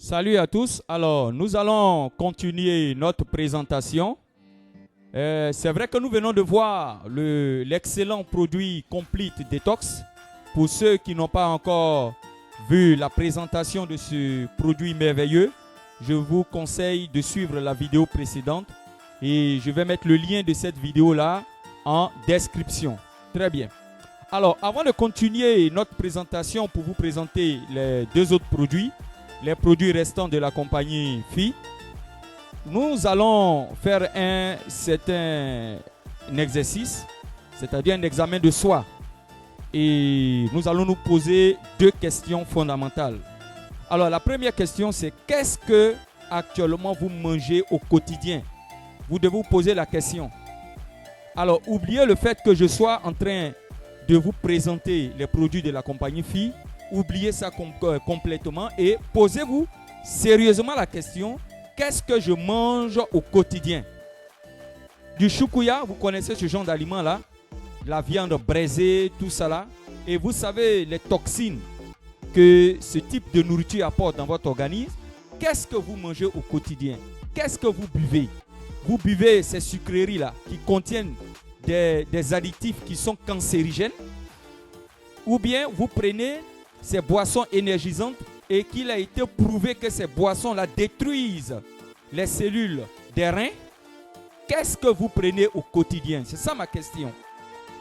Salut à tous. Alors, nous allons continuer notre présentation. C'est vrai que nous venons de voir l'excellent produit Complete Detox. Pour ceux qui n'ont pas encore vu la présentation de ce produit merveilleux, je vous conseille de suivre la vidéo précédente et je vais mettre le lien de cette vidéo-là en description. Très bien. Alors, avant de continuer notre présentation pour vous présenter les deux autres produits, les produits restants de la compagnie FI, nous allons faire un exercice, c'est-à-dire un examen de soi. Et nous allons nous poser deux questions fondamentales. Alors, la première question, c'est qu'est-ce que actuellement vous mangez au quotidien? Vous devez vous poser la question. Alors, oubliez le fait que je sois en train de vous présenter les produits de la compagnie FI. Oubliez ça complètement et posez-vous sérieusement la question, qu'est-ce que je mange au quotidien? Du choukouya, vous connaissez ce genre d'aliment là, la viande braisée, tout ça là. Et vous savez les toxines que ce type de nourriture apporte dans votre organisme. Qu'est-ce que vous mangez au quotidien? Qu'est-ce que vous buvez? Vous buvez ces sucreries là qui contiennent des additifs qui sont cancérigènes? Ou bien vous prenez ces boissons énergisantes et qu'il a été prouvé que ces boissons-là détruisent les cellules des reins? Qu'est-ce que vous prenez au quotidien? C'est ça ma question.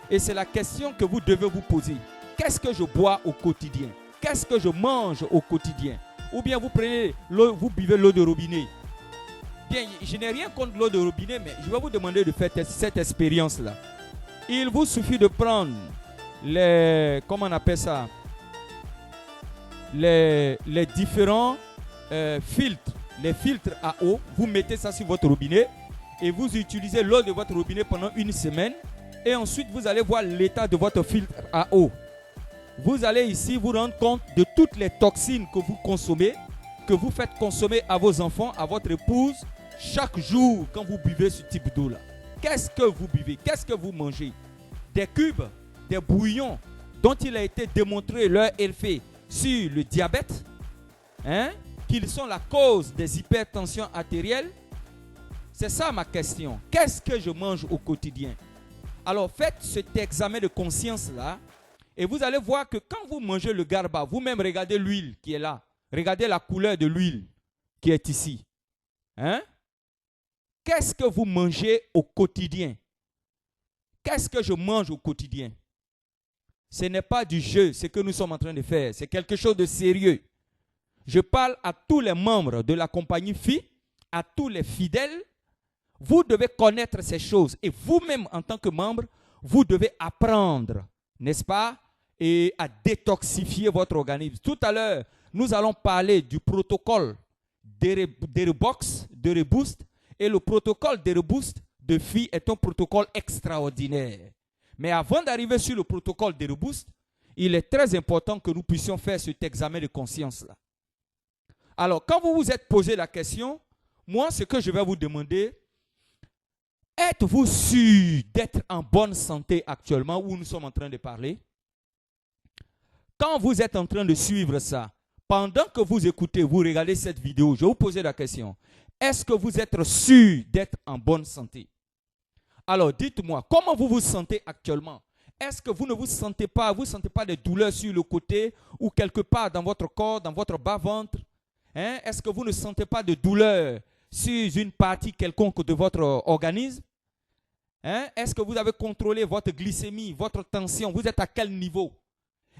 Et c'est la question que vous devez vous poser. Qu'est-ce que je bois au quotidien? Qu'est-ce que je mange au quotidien? Ou bien vous prenez l'eau, vous buvez l'eau de robinet. Bien, je n'ai rien contre l'eau de robinet, mais je vais vous demander de faire cette expérience-là. Il vous suffit de prendre comment on appelle ça? Les différents filtres, les filtres à eau, vous mettez ça sur votre robinet et vous utilisez l'eau de votre robinet pendant une semaine et ensuite vous allez voir l'état de votre filtre à eau. Vous allez ici vous rendre compte de toutes les toxines que vous consommez, que vous faites consommer à vos enfants, à votre épouse, chaque jour quand vous buvez ce type d'eau-là. Qu'est-ce que vous buvez? Qu'est-ce que vous mangez? Des cubes, des bouillons dont il a été démontré leur effet sur le diabète, qu'ils sont la cause des hypertensions artérielles. C'est ça ma question. Qu'est-ce que je mange au quotidien? Alors faites cet examen de conscience là et vous allez voir que quand vous mangez le garba, vous-même regardez l'huile qui est là. Regardez la couleur de l'huile qui est ici. Qu'est-ce que vous mangez au quotidien? Qu'est-ce que je mange au quotidien? Ce n'est pas du jeu, ce que nous sommes en train de faire. C'est quelque chose de sérieux. Je parle à tous les membres de la compagnie FI, à tous les fidèles. Vous devez connaître ces choses. Et vous-même, en tant que membre, vous devez apprendre, n'est-ce pas, et à détoxifier votre organisme. Tout à l'heure, nous allons parler du protocole d'Erebox, de Reboost. Et le protocole d'Erebost de FI est un protocole extraordinaire. Mais avant d'arriver sur le protocole de Reboost, il est très important que nous puissions faire cet examen de conscience-là. Alors, quand vous vous êtes posé la question, moi, ce que je vais vous demander, êtes-vous sûr d'être en bonne santé actuellement où nous sommes en train de parler? Quand vous êtes en train de suivre ça, pendant que vous écoutez, vous regardez cette vidéo, je vais vous poser la question. Est-ce que vous êtes sûr d'être en bonne santé? Alors, dites-moi, comment vous vous sentez actuellement? Est-ce que vous ne vous sentez pas des douleurs sur le côté ou quelque part dans votre corps, dans votre bas-ventre? Est-ce que vous ne sentez pas de douleur sur une partie quelconque de votre organisme? Est-ce que vous avez contrôlé votre glycémie, votre tension? Vous êtes à quel niveau?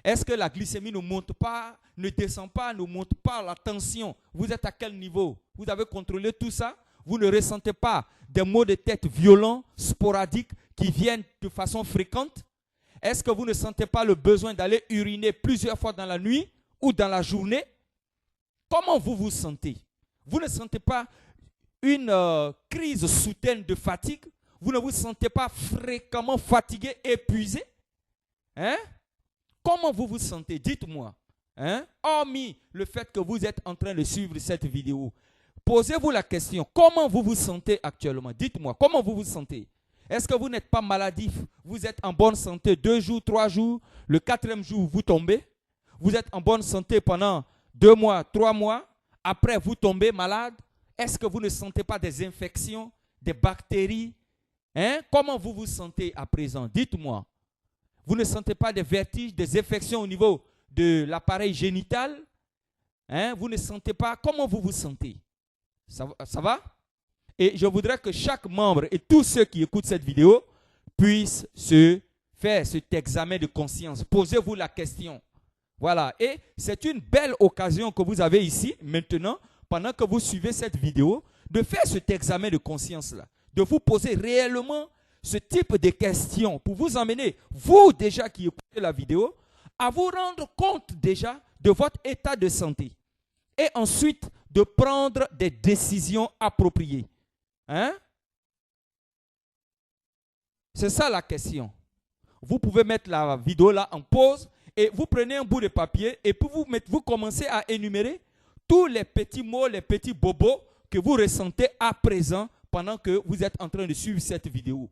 Est-ce que la glycémie ne monte pas, ne descend pas, ne monte pas, la tension? Vous êtes à quel niveau? Vous avez contrôlé tout ça? Vous ne ressentez pas des maux de tête violents, sporadiques, qui viennent de façon fréquente? Est-ce que vous ne sentez pas le besoin d'aller uriner plusieurs fois dans la nuit ou dans la journée? Comment vous vous sentez? Vous ne sentez pas une crise soudaine de fatigue? Vous ne vous sentez pas fréquemment fatigué, épuisé? Comment vous vous sentez? Dites-moi. Hormis le fait que vous êtes en train de suivre cette vidéo, posez-vous la question, comment vous vous sentez actuellement? Dites-moi, comment vous vous sentez? Est-ce que vous n'êtes pas maladif? Vous êtes en bonne santé 2 jours, 3 jours, le 4e jour, vous tombez? Vous êtes en bonne santé pendant 2 mois, 3 mois? après vous tombez malade? Est-ce que vous ne sentez pas des infections, des bactéries? Hein? Comment vous vous sentez à présent? Dites-moi. Vous ne sentez pas des vertiges, des infections au niveau de l'appareil génital? Hein? Vous ne sentez pas? Comment vous vous sentez? Ça va? Et je voudrais que chaque membre et tous ceux qui écoutent cette vidéo puissent se faire cet examen de conscience. Posez-vous la question. Voilà. Et c'est une belle occasion que vous avez ici, maintenant, pendant que vous suivez cette vidéo, de faire cet examen de conscience-là. De vous poser réellement ce type de questions pour vous emmener, vous déjà qui écoutez la vidéo, à vous rendre compte déjà de votre état de santé. Et ensuite, de prendre des décisions appropriées. Hein? C'est ça la question. Vous pouvez mettre la vidéo là en pause et vous prenez un bout de papier et puis vous commencez à énumérer tous les petits mots, les petits bobos que vous ressentez à présent pendant que vous êtes en train de suivre cette vidéo.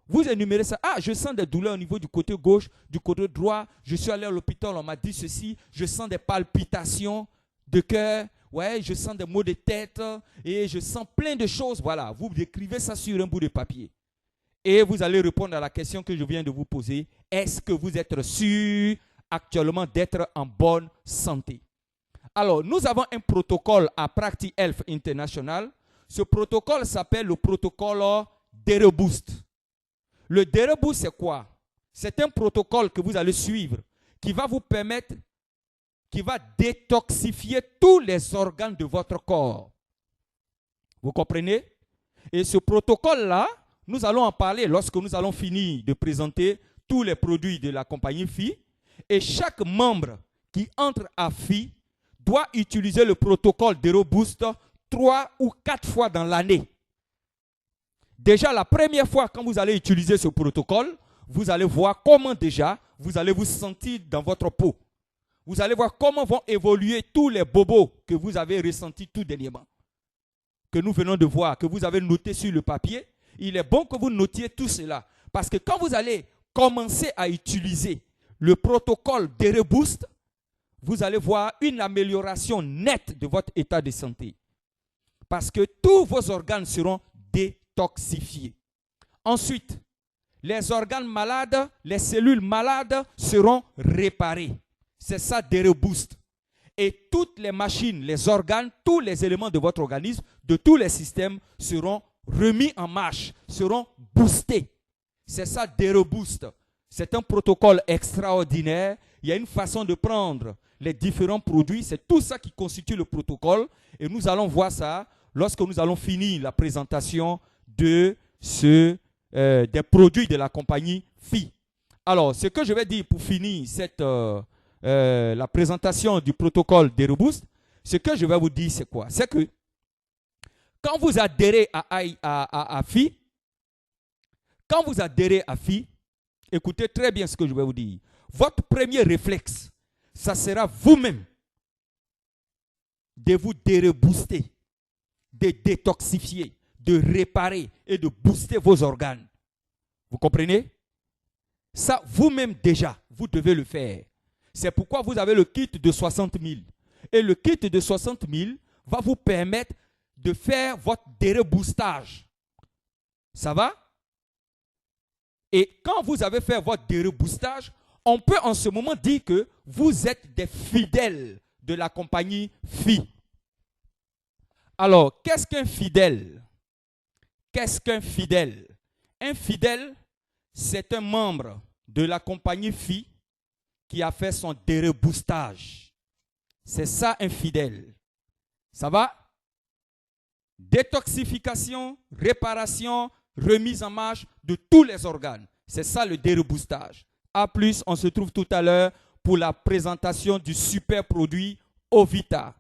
Vous énumérez ça. Ah, je sens des douleurs au niveau du côté gauche, du côté droit. Je suis allé à l'hôpital, on m'a dit ceci. Je sens des palpitations de cœur. Ouais, je sens des maux de tête et je sens plein de choses. Voilà, vous décrivez ça sur un bout de papier. Et vous allez répondre à la question que je viens de vous poser. Est-ce que vous êtes sûr actuellement d'être en bonne santé? Alors, nous avons un protocole à Practi Health International. Ce protocole s'appelle le protocole DereBoost. Le DereBoost, c'est quoi? C'est un protocole que vous allez suivre qui va vous permettre, qui va détoxifier tous les organes de votre corps. Vous comprenez? Et ce protocole-là, nous allons en parler lorsque nous allons finir de présenter tous les produits de la compagnie FI. Et chaque membre qui entre à FI doit utiliser le protocole DereBoost 3 ou 4 fois dans l'année. Déjà, la première fois, quand vous allez utiliser ce protocole, vous allez voir comment déjà vous allez vous sentir dans votre peau. Vous allez voir comment vont évoluer tous les bobos que vous avez ressentis tout dernièrement. Que nous venons de voir, que vous avez noté sur le papier. Il est bon que vous notiez tout cela. Parce que quand vous allez commencer à utiliser le protocole DereBoost, vous allez voir une amélioration nette de votre état de santé. Parce que tous vos organes seront détoxifiés. Ensuite, les organes malades, les cellules malades seront réparées. C'est ça DereBoost. Et toutes les machines, les organes, tous les éléments de votre organisme, de tous les systèmes seront remis en marche, seront boostés. C'est ça DereBoost. C'est un protocole extraordinaire. Il y a une façon de prendre les différents produits. C'est tout ça qui constitue le protocole. Et nous allons voir ça lorsque nous allons finir la présentation de des produits de la compagnie FI. Alors, ce que je vais dire pour finir la présentation du protocole DereBoost, ce que je vais vous dire, c'est quoi? C'est que quand vous adhérez à FI, écoutez très bien ce que je vais vous dire. Votre premier réflexe, ça sera vous-même de vous DereBooster, de détoxifier, de réparer et de booster vos organes. Vous comprenez? Ça, vous-même déjà, vous devez le faire. C'est pourquoi vous avez le kit de 60 000. Et le kit de 60 000 va vous permettre de faire votre DereBoostage. Ça va? Et quand vous avez fait votre DereBoostage, on peut en ce moment dire que vous êtes des fidèles de la compagnie FI. Alors, qu'est-ce qu'un fidèle? Qu'est-ce qu'un fidèle? Un fidèle, c'est un membre de la compagnie FI qui a fait son DereBoostage. C'est ça un fidèle. Ça va? Détoxification, réparation, remise en marche de tous les organes. C'est ça le DereBoostage. A plus, on se trouve tout à l'heure pour la présentation du super produit Ovita.